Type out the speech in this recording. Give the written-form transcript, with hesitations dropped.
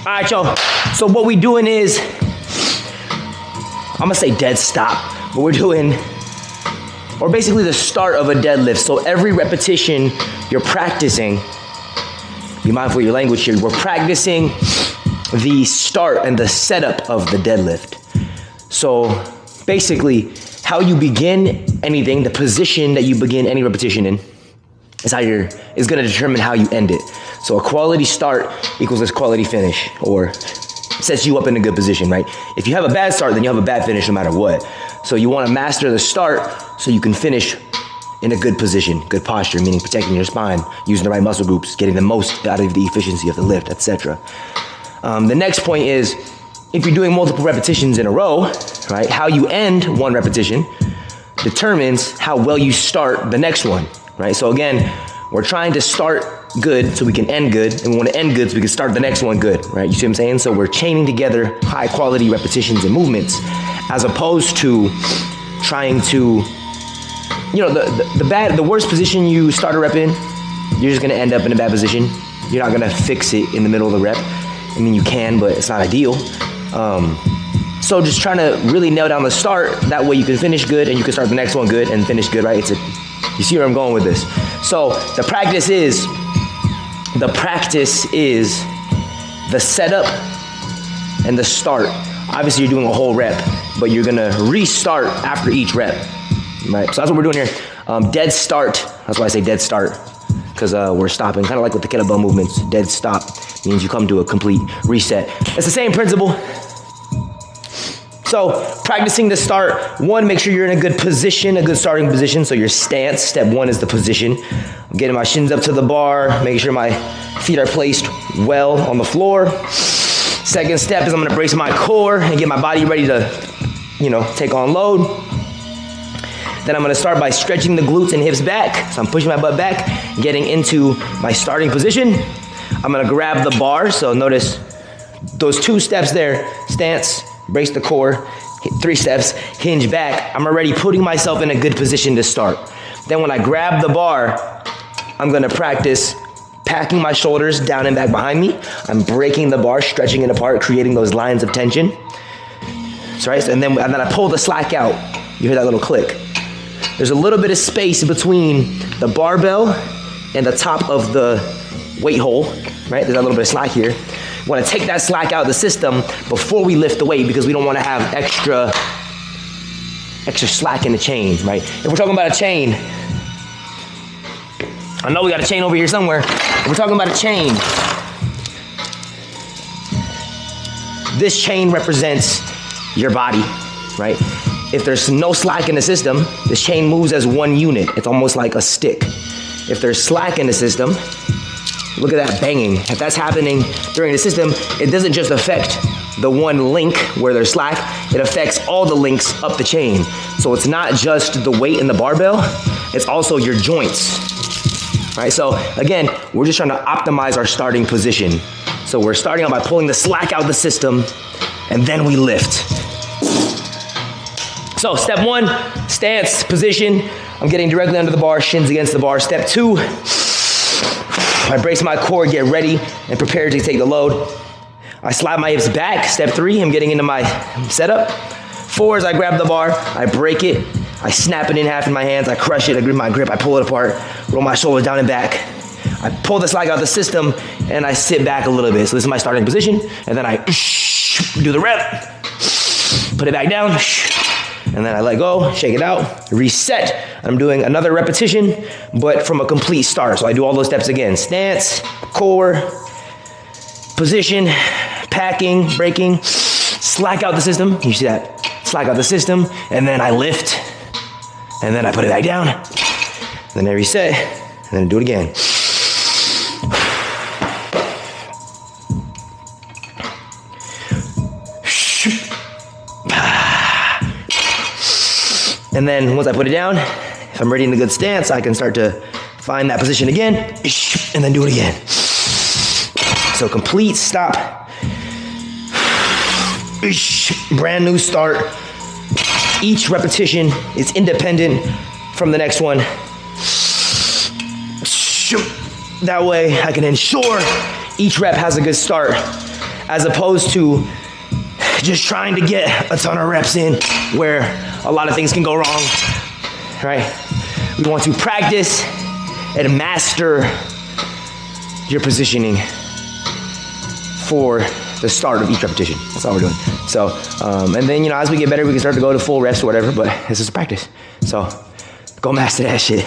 All right, y'all. So what we doing is, I'm gonna say dead stop. What we're doing, or basically the start of a deadlift. So every repetition you're practicing, be mindful of your language here, we're practicing the start and the setup of the deadlift. So basically, how you begin anything, the position that you begin any repetition in, is gonna determine how you end it. So a quality start equals a quality finish, or sets you up in a good position, right? If you have a bad start, then you have a bad finish no matter what. So you wanna master the start so you can finish in a good position, good posture, meaning protecting your spine, using the right muscle groups, getting the most out of the efficiency of the lift, etc. The next point is, if you're doing multiple repetitions in a row, right, how you end one repetition determines how well you start the next one, right? So again, we're trying to start good so we can end good, and we want to end good so we can start the next one good, right? You see what I'm saying? So we're chaining together high quality repetitions and movements, as opposed to trying to, you know, the worst position you start a rep in, you're just gonna end up in a bad position. You're not gonna fix it in the middle of the rep. I mean, you can, but it's not ideal. So just trying to really nail down the start, that way you can finish good and you can start the next one good and finish good, right? You see where I'm going with this? So the practice is the setup and the start. Obviously you're doing a whole rep, but you're gonna restart after each rep, right? So that's what we're doing here. Dead start, that's why I say dead start, because we're stopping, kind of like with the kettlebell movements. Dead stop means you come to a complete reset. It's the same principle. So practicing the start, one, make sure you're in a good position, a good starting position. So your stance, step one is the position. I'm getting my shins up to the bar, making sure my feet are placed well on the floor. Second step is I'm gonna brace my core and get my body ready to, you know, take on load. Then I'm gonna start by stretching the glutes and hips back. So I'm pushing my butt back, getting into my starting position. I'm gonna grab the bar, so notice those 2 steps there, stance, brace the core, 3 steps, hinge back. I'm already putting myself in a good position to start. Then when I grab the bar, I'm gonna practice packing my shoulders down and back behind me. I'm breaking the bar, stretching it apart, creating those lines of tension. That's right, and then I pull the slack out. You hear that little click. There's a little bit of space between the barbell and the top of the weight hole, right? There's a little bit of slack here. We want to take that slack out of the system before we lift the weight, because we don't want to have extra slack in the chains, right? If we're talking about a chain, I know we got a chain over here somewhere. If we're talking about a chain, this chain represents your body, right? If there's no slack in the system, this chain moves as one unit. It's almost like a stick. If there's slack in the system, look at that banging. If that's happening during the system, it doesn't just affect the one link where there's slack, it affects all the links up the chain. So it's not just the weight in the barbell, it's also your joints, right? So again, we're just trying to optimize our starting position. So we're starting out by pulling the slack out of the system, and then we lift. So step 1, stance, position. I'm getting directly under the bar, shins against the bar. Step 2, I brace my core, get ready and prepare to take the load. I slide my hips back. Step 3, I'm getting into my setup. 4 is I grab the bar, I break it, I snap it in half in my hands, I crush it, I grip my grip, I pull it apart, roll my shoulders down and back. I pull the slack out of the system and I sit back a little bit. So this is my starting position, and then I do the rep, put it back down, and then I let go, shake it out, reset. I'm doing another repetition, but from a complete start. So I do all those steps again. Stance, core, position, packing, breaking, slack out the system. You see that? Slack out the system, and then I lift, and then I put it back down, then I reset, and then do it again. And then once I put it down, if I'm ready in a good stance, I can start to find that position again, and then do it again. So complete stop, brand new start. Each repetition is independent from the next one. That way I can ensure each rep has a good start, as opposed to just trying to get a ton of reps in where a lot of things can go wrong, right? We want to practice and master your positioning for the start of each repetition. That's all we're doing. So, and then, as we get better, we can start to go to full reps or whatever, but this is practice. So, go master that shit.